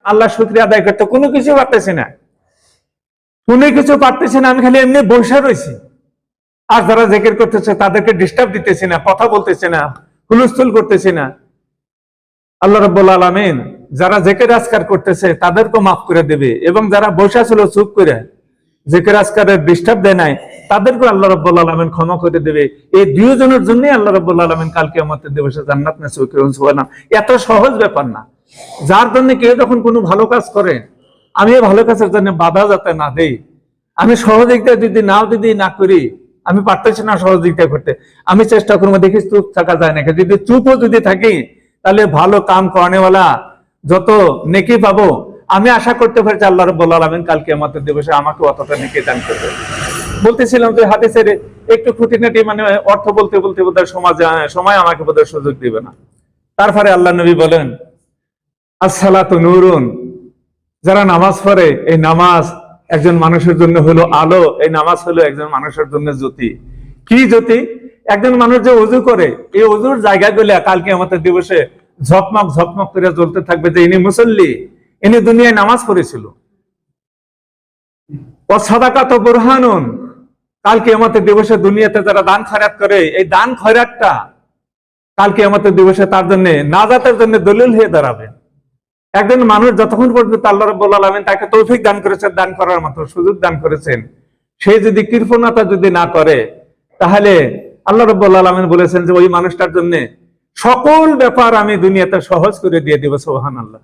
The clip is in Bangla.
আল্লাহ শুকরিয়া আদায় করতে কোনো কিছু পারতেছি না, কোনো কিছু পারতেছি না, আমি খালি এমনি বসে রয়েছি। আর যারা জিকির করতেছে তাদেরকে ডিস্টার্ব দিতেছি না, কথা বলতেছি না, হুলস্থুল করতেছি না। আল্লাহ রাব্বুল আলামিন যারা জিকির আজকার করতেছে তাদেরকেও মাফ করে দেবে, এবং যারা বসে ছিল চুপ করে জিকির আজকারের ডিস্টার্ব দেয় নাই তাদেরকেও আল্লাহ রাব্বুল আলামিন ক্ষমা করে দেবে। এই দুইজনের জন্যই আল্লাহ রাব্বুল আলামিন কাল কিয়ামতের দিবসে জান্নাত নসিব করবেন। সুবহানাল্লাহ, এত সহজ ব্যাপার না। যার জন্য কেউ যখন কোনো ভালো কাজ করে, আমি এই ভালো কাজের জন্য বাধা যাতে না দেই, আমি সহযোগিতা যদি না করি, আমি পারতেছি না সহযোগিতা করতে, আমি চেষ্টা করবো দেখি চুপ থাকা যায় নাকি। যদি চুপও যদি থাকি তাহলে ভালো কাম করেনেওয়ালা যত নেকি পাবো, আমি আশা করতে পারি যে আল্লাহ রাব্বুল আলামিন কাল কিয়ামতের দিবসে আমাকে অতটা নেকি দান করবে। বলতেছিলাম যে হাদিসের একটু খুঁটিনাটি মানে অর্থ বলতে বলতে বোধহয় সময় আমাকে বোধহয় সুযোগ দিবে না। তারপরে আল্লাহ নবী বলেন, আসসালাতু নূরুন, যারা নামাজ পড়ে এই নামাজ একজন মানুষের জন্য হলো আলো, এই নামাজ হলো একজন মানুষের জন্য জ্যোতি। কি জ্যোতি? একজন মানুষ যে ওযু করে, এই ওযুর জায়গাগুলো কাল কিয়ামতের দিবসে ঝকমক ঝকমক করে জ্বলতে থাকবে যে ইনি মুসল্লি, ইনি দুনিয়ায় নামাজ পড়েছিল। ও সাদাকাত বুরহানুন, কাল কিয়ামতের দিবসে দুনিয়াতে যারা দান খয়রাত করে, এই দান খয়রাতটা কাল কিয়ামতের দিবসে তার জন্য নাজাতের জন্য দলিল হয়ে দাঁড়াবে। একজন মানুষ যতক্ষণ পর্যন্ত আল্লাহ রাব্বুল আলামিন তাকে তৌফিক দান করেছেন, দান করার মতো সুযোগ দান করেছেন, সে যদি কৃপণতা যদি না করে, তাহলে আল্লাহ রাব্বুল আলামিন বলেছেন যে ওই মানুষটার জন্য সকল ব্যাপার আমি দুনিয়াতে সহজ করে দিয়ে দেব। সুবহানাল্লাহ।